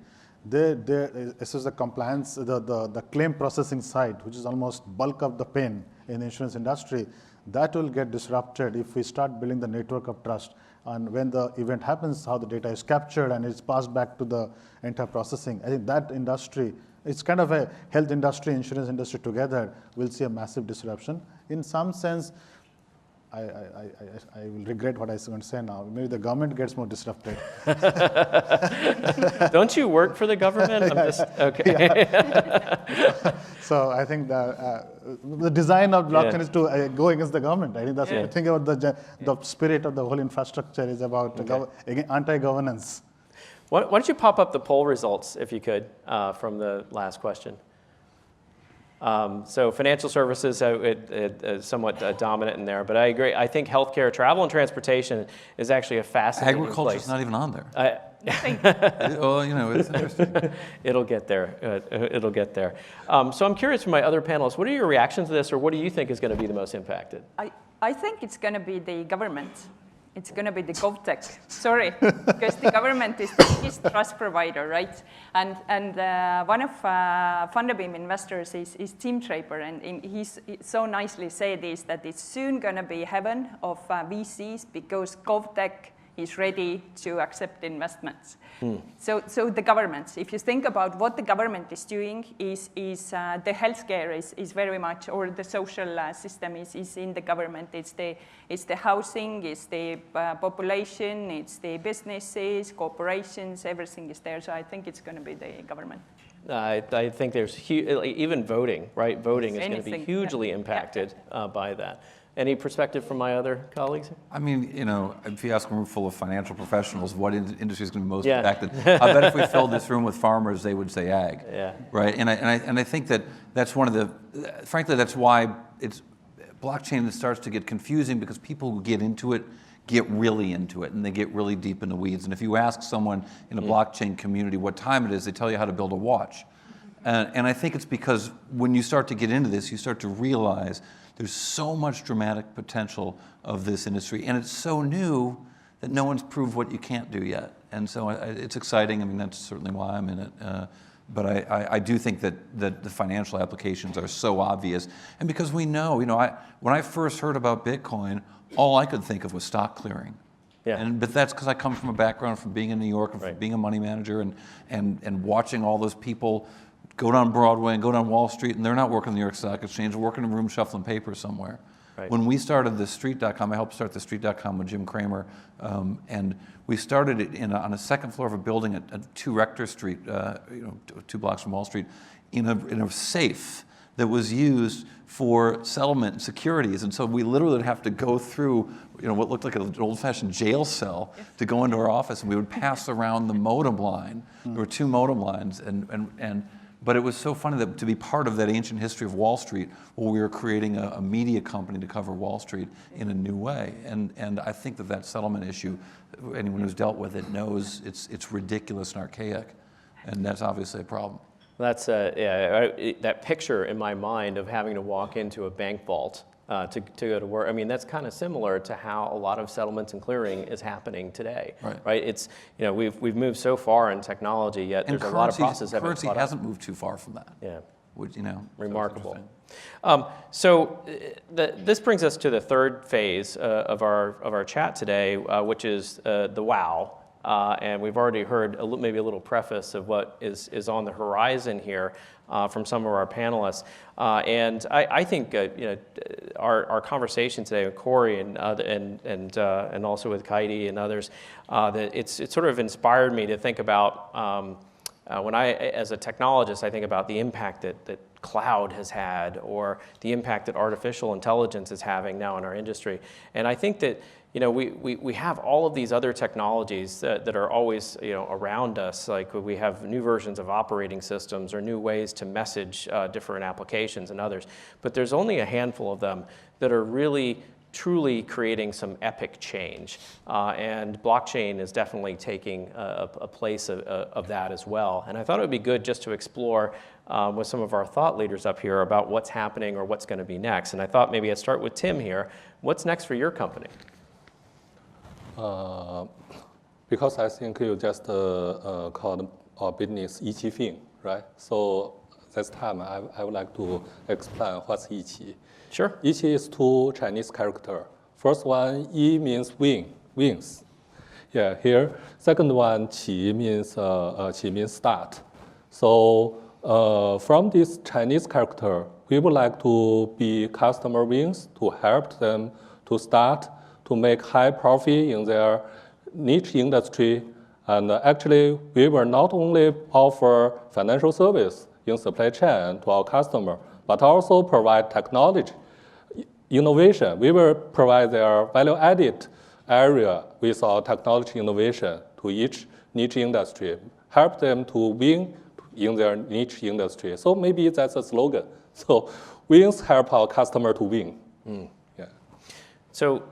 this is the compliance, the claim processing side, which is almost bulk of the pain in the insurance industry, that will get disrupted if we start building the network of trust. And when the event happens, how the data is captured and it's passed back to the entire processing. I think that industry, it's kind of a health industry, insurance industry together, will see a massive disruption. In some sense, I will regret what I was going to say now. Maybe the government gets more disrupted. Don't you work for the government? Okay. So I think the design of blockchain is to go against the government. I think that's what I think about the spirit of the whole infrastructure is about anti-governance. Why don't you pop up the poll results, if you could, from the last question? So financial services is somewhat dominant in there, but I agree. I think healthcare, travel, and transportation is actually a fascinating place. Agriculture's not even on there. Well, it's interesting. It'll get there. It'll get there. So I'm curious from my other panelists, what are your reactions to this, or what do you think is going to be the most impacted? I think it's going to be the government. It's going to be the GovTech, sorry, because the government is the biggest trust provider, right? And one of Fundabeam investors is Tim Draper, and he's so nicely said is that it's soon going to be heaven of VCs because GovTech is ready to accept investments. So the government, if you think about what the government is doing, is the healthcare is very much, or the social system is in the government. It's the housing, it's the population, it's the businesses, corporations, everything is there. So I think it's going to be the government. I think there's even voting, right? Voting is going to be hugely impacted by that. Any perspective from my other colleagues? I mean, if you ask a room full of financial professionals, what industry is going to be most impacted? I bet if we filled this room with farmers, they would say ag. Yeah. Right. And I think that's one of the, frankly, that's why it's blockchain that starts to get confusing, because people who get into it get really into it and they get really deep in the weeds. And if you ask someone in a blockchain community what time it is, they tell you how to build a watch. And I think it's because when you start to get into this, you start to realize there's so much dramatic potential of this industry, and it's so new that no one's proved what you can't do yet. And so it's exciting. I mean, that's certainly why I'm in it. But I do think that the financial applications are so obvious. And because we know, when I first heard about Bitcoin, all I could think of was stock clearing. Yeah. But that's because I come from a background from being in New York and from being a money manager and watching all those people go down Broadway and go down Wall Street, and they're not working the New York Stock Exchange, they're working in a room shuffling paper somewhere. Right. When we started the Street.com, I helped start the Street.com with Jim Cramer, and we started it on a second floor of a building at 2 Rector Street, 2 blocks from Wall Street, in a safe that was used for settlement and securities. And so we literally would have to go through what looked like an old-fashioned jail cell to go into our office, and we would pass around the modem line. There were 2 modem lines, but it was so funny to be part of that ancient history of Wall Street, where we were creating a media company to cover Wall Street in a new way. And I think that settlement issue, anyone who's dealt with it knows it's ridiculous and archaic, and that's obviously a problem. That's that picture in my mind of having to walk into a bank vault to go to work. I mean, that's kind of similar to how a lot of settlements and clearing is happening today. Right? It's we've moved so far in technology, yet there's a lot of processes. Currency hasn't moved too far from that. Yeah. Which, remarkable. So this brings us to the third phase of our chat today, which is the wow. And we've already heard maybe a little preface of what is on the horizon here from some of our panelists. And I think our conversation today with Cory and also with Kaidi and others, that it's sort of inspired me to think about when as a technologist, I think about the impact that cloud has had, or the impact that artificial intelligence is having now in our industry. And I think that we have all of these other technologies that are always around us. Like we have new versions of operating systems or new ways to message different applications and others. But there's only a handful of them that are really truly creating some epic change. And blockchain is definitely taking a place of that as well. And I thought it would be good just to explore with some of our thought leaders up here about what's happening or what's going to be next. And I thought maybe I'd start with Tim here. What's next for your company? Because I think you just called our business YiQiFin, right? So this time I would like to explain what's YiQi. Sure. YiQi is two Chinese characters. First one, Yi means win, wins. Yeah, here. Second one, Qi means start. So from this Chinese character, we would like to be customer wins to help them to start to make high profit in their niche industry. And actually, we will not only offer financial service in supply chain to our customer, but also provide technology, innovation. We will provide their value-added area with our technology innovation to each niche industry, help them to win in their niche industry. So maybe that's a slogan. So wins help our customer to win. Yeah. So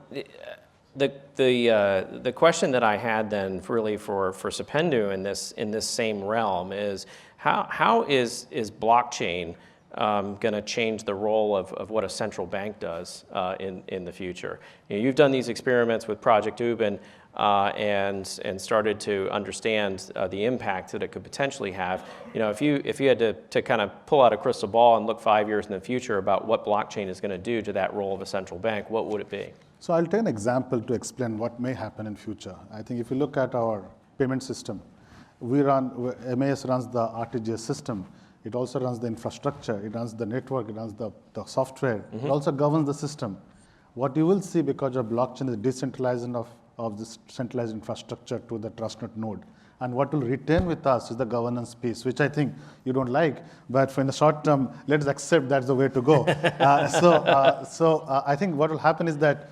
the question that I had then really for Sopnendu in this same realm is how is blockchain going to change the role of what a central bank does in the future? You know, you've done these experiments with Project Ubben and started to understand the impact that it could potentially have. You know, if you had to kind of pull out a crystal ball and look 5 years in the future about what blockchain is going to do to that role of a central bank, what would it be? So I'll take an example to explain what may happen in future. I think if you look at our payment system, MAS runs the RTGS system. It also runs the infrastructure. It runs the network. It runs the software. Mm-hmm. It also governs the system. What you will see because of blockchain is decentralization of this centralized infrastructure to the trustnet node. And what will retain with us is the governance piece, which I think you don't like. But for in the short term, let's accept that's the way to go. I think what will happen is that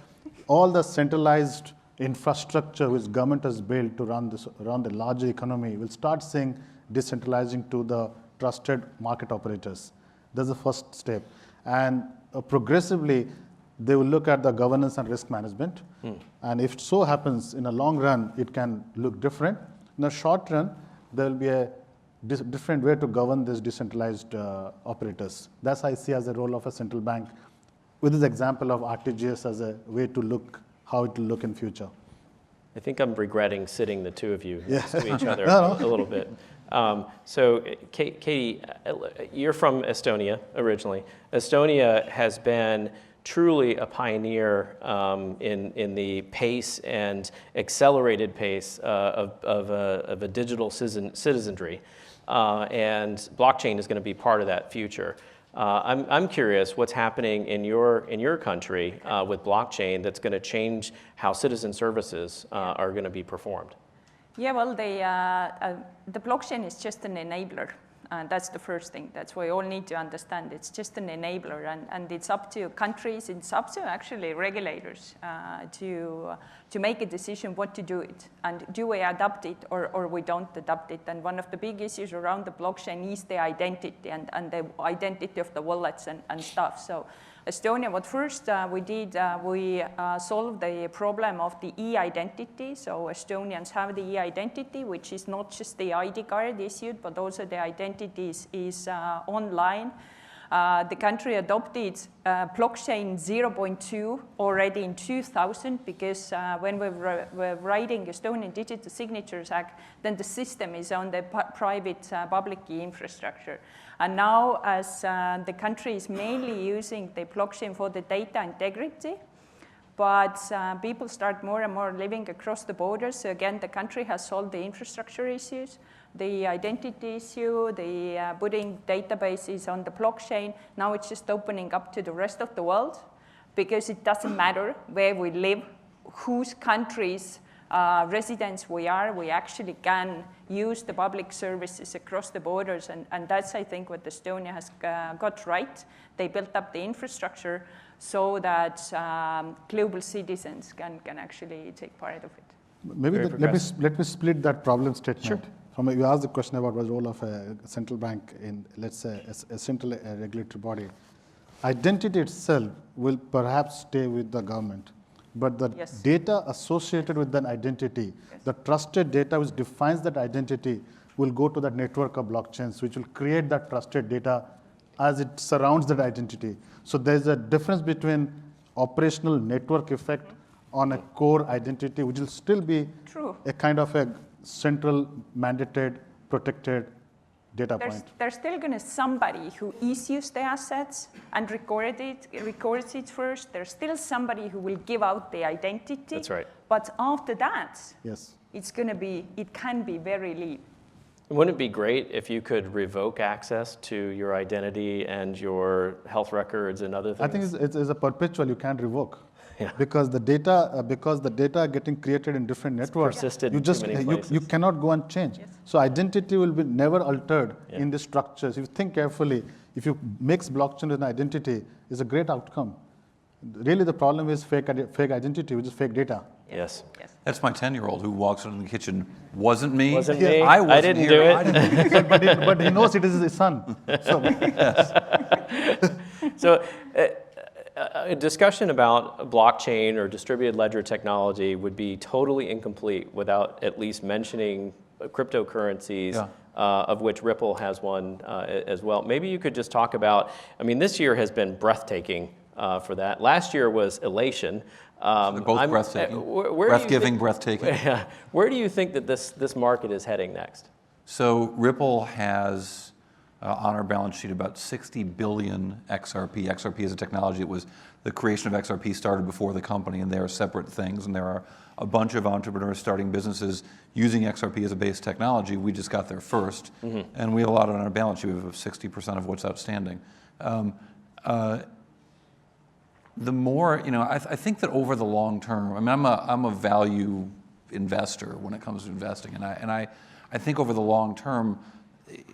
all the centralized infrastructure which government has built to run the larger economy will start seeing decentralizing to the trusted market operators. That's the first step. And progressively, they will look at the governance and risk management. And if so happens, in a long run, it can look different. In the short run, there will be a different way to govern these decentralized operators. That's I see as the role of a central bank, with this example of RTGS as a way to look how it will look in future. I think I'm regretting sitting the two of you next to each other a little bit. So, Katie, you're from Estonia originally. Estonia has been truly a pioneer in the pace and accelerated pace of a digital citizenry, and blockchain is going to be part of that future. I'm curious what's happening in your country with blockchain that's going to change how citizen services are going to be performed. Yeah, well, the blockchain is just an enabler. That's the first thing. That's what we all need to understand. It's just an enabler, and it's up to countries, it's up to actually regulators to make a decision what to do it. And do we adapt it or we don't adapt it? And one of the big issues around the blockchain is the identity and the identity of the wallets and stuff. So Estonia, what first we did, we solved the problem of the e-identity. So Estonians have the e-identity, which is not just the ID card issued, but also the identity is online. The country adopted blockchain 0.2 already in 2000 because when we were writing Estonian Digital Signatures Act, then the system is on the private public key infrastructure. And now as the country is mainly using the blockchain for the data integrity, but people start more and more living across the borders. So again, the country has solved the infrastructure issues, the identity issue, the putting databases on the blockchain. Now it's just opening up to the rest of the world because it doesn't matter where we live, whose countries residents we are, we actually can use the public services across the borders. And that's, I think, what Estonia has got right. They built up the infrastructure so that global citizens can actually take part of it. Maybe let me split that problem statement. Sure. You asked the question about the role of a central bank in, let's say, a central regulatory body. identity itself will perhaps stay with the government. But the Yes. data associated with that identity, the trusted data which defines that identity, will go to that network of blockchains, which will create that trusted data as it surrounds that identity. So there's a difference between operational network effect on a core identity, which will still be True. a kind of a central mandated, protected data There's, point. there's still going to somebody who issues the assets and records it first. There's still somebody who will give out the identity. That's right. But after that, Yes. it can be very lean. Wouldn't it be great if you could revoke access to your identity and your health records and other things? I think it's a perpetual, you can't revoke. Yeah. Because the data getting created in different networks, persisted you in too just many you places. cannot go and change. Yes. So identity will be never altered Yeah. in the structures. If you think carefully, if you mix blockchain with an identity, it's a great outcome. Really, the problem is fake identity, which is fake data. Yes. Yes. That's my 10-year-old who walks into the kitchen. Wasn't me. Wasn't Yeah. me. I wasn't didn't here. do it. I didn't but he knows it is his son. So So a discussion about blockchain or distributed ledger technology would be totally incomplete without at least mentioning cryptocurrencies, Yeah. of which Ripple has one as well. Maybe you could just talk about, I mean, this year has been breathtaking for that. Last year was elation. They're both breathtaking. Where do you Breath-giving, think- breathtaking. Yeah. Where do you think that this market is heading next? So Ripple has on our balance sheet about 60 billion XRP. XRP is a technology. It was the creation of XRP started before the company, and they are separate things. And there are a bunch of entrepreneurs starting businesses using XRP as a base technology. We just got there first, and we have a lot on our balance sheet. We have 60% of what's outstanding. The more, I think that over the long term, I mean, I'm a value investor when it comes to investing, and I think over the long term,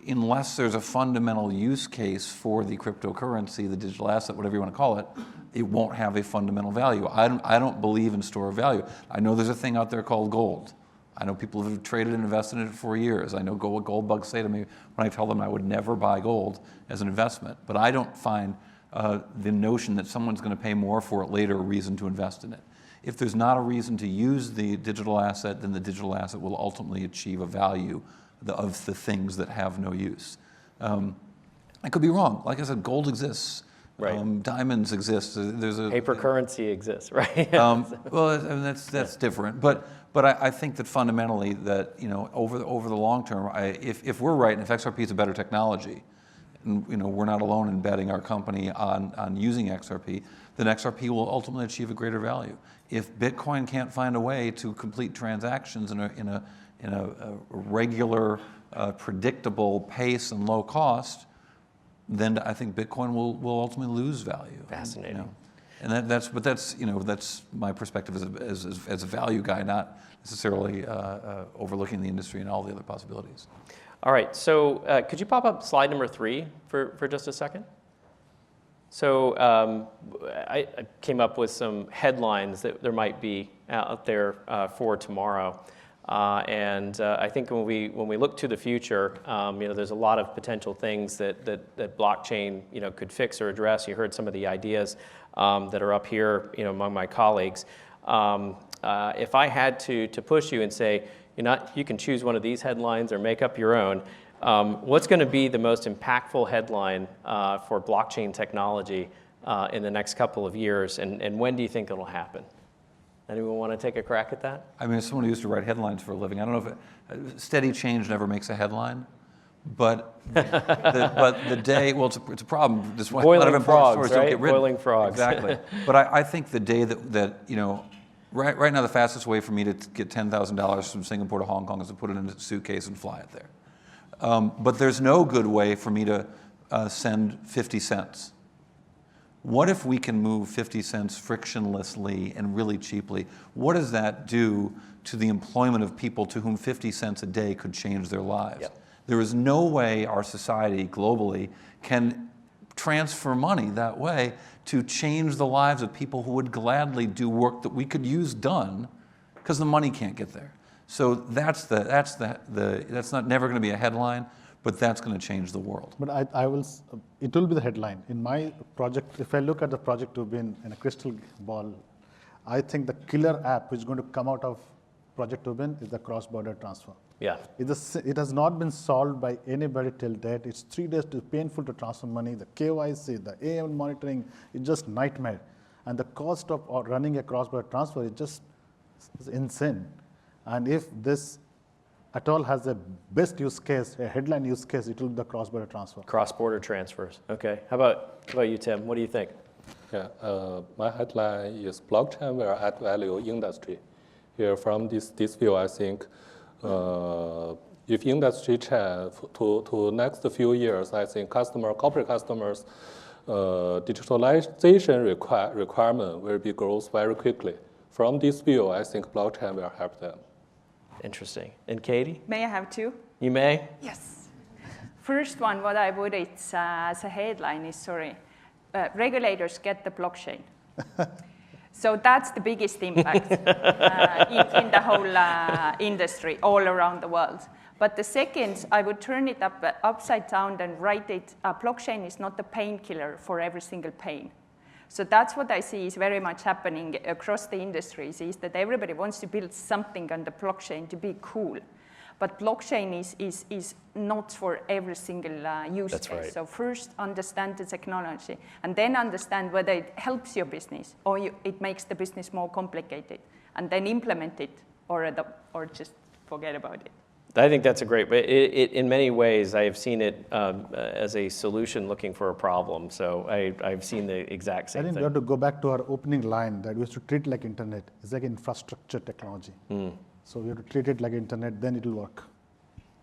unless there's a fundamental use case for the cryptocurrency, the digital asset, whatever you want to call it, it won't have a fundamental value. I don't believe in store of value. I know there's a thing out there called gold. I know people have traded and invested in it for years. I know what gold bugs say to me when I tell them I would never buy gold as an investment. But I don't find the notion that someone's going to pay more for it later a reason to invest in it. If there's not a reason to use the digital asset, then the digital asset will ultimately achieve a value of the things that have no use. I could be wrong. Like I said, gold exists. Right. Diamonds exist. There's a Paper currency exists, right? well, I mean, that's different. But I think that fundamentally that over the long term, if we're right and if XRP is a better technology, and we're not alone in betting our company on using XRP, then XRP will ultimately achieve a greater value. If Bitcoin can't find a way to complete transactions in a regular, predictable pace and low cost, then I think Bitcoin will ultimately lose value. Fascinating. And that's my perspective as a value guy, not necessarily overlooking the industry and all the other possibilities. All right, so could you pop up slide number 3 for just a second? So I came up with some headlines that there might be out there for tomorrow. And I think when we look to the future, there's a lot of potential things that blockchain could fix or address. You heard some of the ideas that are up here among my colleagues. If I had to push you and say, you can choose one of these headlines or make up your own, what's going to be the most impactful headline for blockchain technology in the next couple of years, and when do you think it'll happen? Anyone want to take a crack at that? I mean, as someone who used to write headlines for a living, I don't know if steady change never makes a headline, but the day, well, it's a problem. This why a lot of important frogs, stories right? don't get written. Boiling frogs. Exactly. But I think the day that right now the fastest way for me to get $10,000 from Singapore to Hong Kong is to put it in a suitcase and fly it there. But there's no good way for me to send 50 cents. What if we can move 50 cents frictionlessly and really cheaply? What does that do to the employment of people to whom 50 cents a day could change their lives? Yep. There is no way our society globally can transfer money that way to change the lives of people who would gladly do work that we could use done because the money can't get there. So that's not never going to be a headline, but that's going to change the world. But it will be the headline. In my project, if I look at the project Ubben in a crystal ball, I think the killer app which is going to come out of Project Ubben is the cross-border transfer. Yeah. It has not been solved by anybody till date. It's 3 days painful to transfer money. The KYC, the AML monitoring, it's just nightmare. And the cost of running a cross-border transfer is insane. And if this at all has a best use case, a headline use case, it will be the cross-border transfer. Cross-border transfers. Okay. How about you, Tim? What do you think? Yeah, my headline is blockchain will add value industry. Here from this view, I think if industry change to next few years, I think corporate customers digitalization requirement will be grows very quickly. From this view, I think blockchain will help them. Interesting. And Katie? May I have two? You may? Yes. First one, what I would as a headline is, regulators get the blockchain. So that's the biggest impact in the whole industry all around the world. But the second, I would turn it upside down and write it, blockchain is not the painkiller for every single pain. So that's what I see is very much happening across the industries, is that everybody wants to build something on the blockchain to be cool. But blockchain is not for every single use case. Right. So first understand the technology, and then understand whether it helps your business or it makes the business more complicated, and then implement it or just forget about it. I think that's a great, but in many ways, I have seen it as a solution looking for a problem. So I've seen the exact same I think thing. we have to go back to our opening line that we have to treat like internet. It's like infrastructure technology. So we have to treat it like internet, then it will work.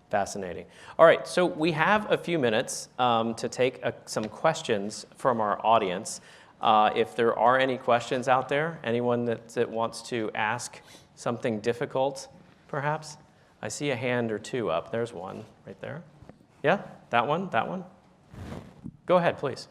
Fascinating. All right, so we have a few minutes to take some questions from our audience. If there are any questions out there, anyone that wants to ask something difficult, perhaps? I see a hand or two up. There's one right there. Yeah, that one. Go ahead, please.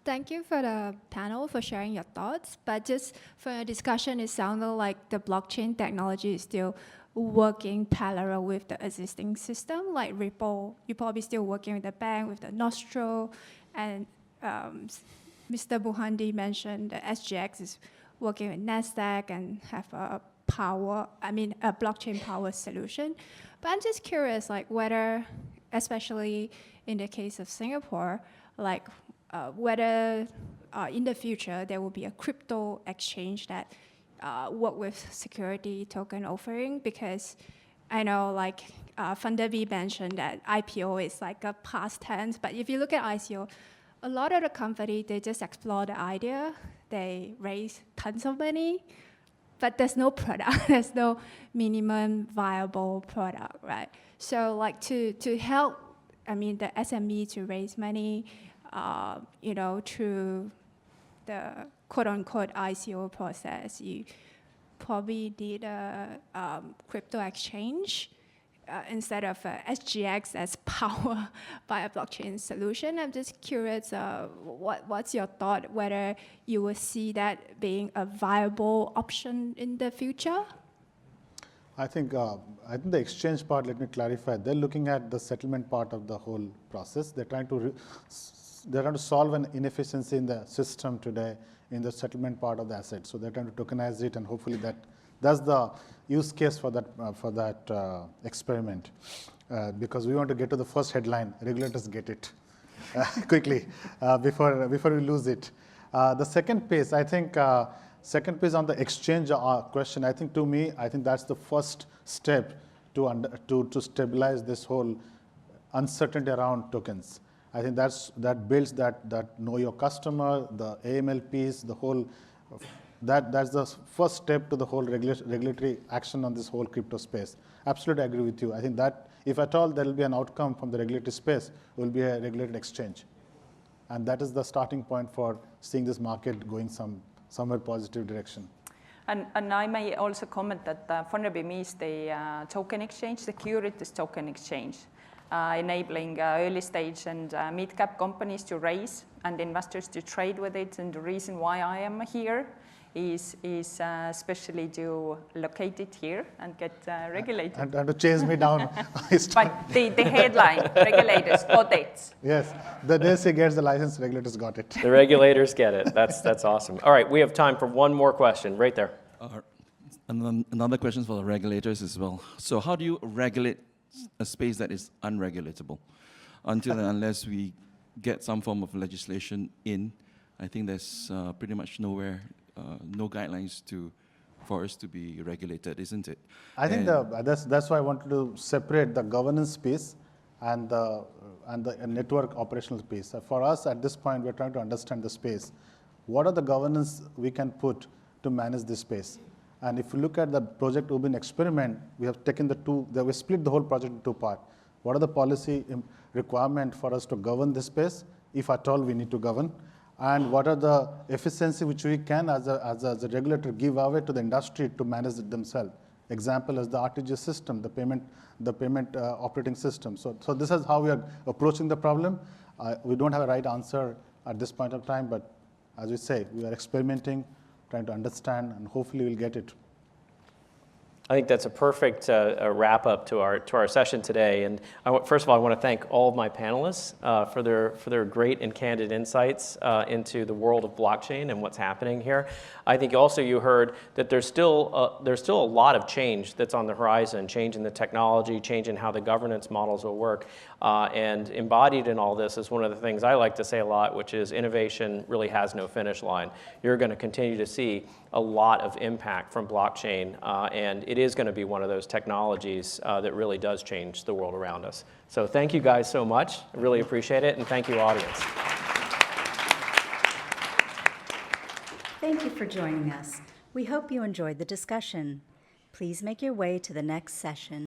Thank you for the panel for sharing your thoughts. But just for a discussion, it sounded like the blockchain technology is still working parallel with the existing system, like Ripple. You're probably still working with the bank, with the Nostro, and Mr. Mohanty mentioned that SGX is working with NASDAQ and have a blockchain power solution. But I'm just curious, like whether, especially in the case of Singapore, like whether in the future there will be a crypto exchange that work with security token offering, because I know like Fundavi mentioned that IPO is like a past tense, but if you look at ICO, a lot of the company, they just explore the idea, they raise tons of money, but there's no product, there's no minimum viable product, right? So like to help, the SME to raise money, through the quote-unquote ICO process, you probably need a crypto exchange instead of SGX as power by a blockchain solution. I'm just curious, what's your thought, whether you will see that being a viable option in the future? I think the exchange part, let me clarify, they're looking at the settlement part of the whole process. They're trying to solve an inefficiency in the system today in the settlement part of the asset. So they're trying to tokenize it, and hopefully that's the use case for that experiment. Because we want to get to the first headline, regulators get it quickly before we lose it. The second piece, I think, on the exchange question, I think to me, that's the first step to stabilize this whole uncertainty around tokens. I think that builds that know your customer, the AML piece, the whole, that's the first step to the whole regulatory action on this whole crypto space. Absolutely agree with you. I think that if at all there will be an outcome from the regulatory space, it will be a regulated exchange. And that is the starting point for seeing this market going somewhere positive direction. And I may also comment that Fundabeam is the token exchange, securities token exchange, enabling early stage and mid-cap companies to raise and investors to trade with it. And the reason why I am here is especially to locate it here and get regulated. And to chase me down. But the headline, regulators got it. Yes, the day she gets the license, regulators got it. The regulators get it. That's awesome. All right, we have time for one more question right there. And then another question for the regulators as well. So how do you regulate a space that is unregulatable? Until and unless we get some form of legislation in, I think there's pretty much nowhere, no guidelines for us to be regulated, isn't it? I think that's why I wanted to separate the governance piece and the network operational piece. For us, at this point, we're trying to understand the space. What are the governance we can put to manage this space? And if you look at the Project Ubben experiment, we have taken we split the whole project into two parts. What are the policy requirements for us to govern this space, if at all we need to govern? And what are the efficiency which we can, as a regulator, give away to the industry to manage it themselves? Example is the RTGS system, the payment operating system. So this is how we are approaching the problem. We don't have a right answer at this point of time, but as we say, we are experimenting, trying to understand, and hopefully we'll get it. I think that's a perfect wrap up to our session today. And first of all, I want to thank all of my panelists for their great and candid insights into the world of blockchain and what's happening here. I think also you heard that there's still a lot of change that's on the horizon, change in the technology, change in how the governance models will work. And embodied in all this is one of the things I like to say a lot, which is innovation really has no finish line. You're going to continue to see a lot of impact from blockchain, and it is going to be one of those technologies that really does change the world around us. So thank you guys so much. I really appreciate it, and thank you, audience. Thank you for joining us. We hope you enjoyed the discussion. Please make your way to the next session.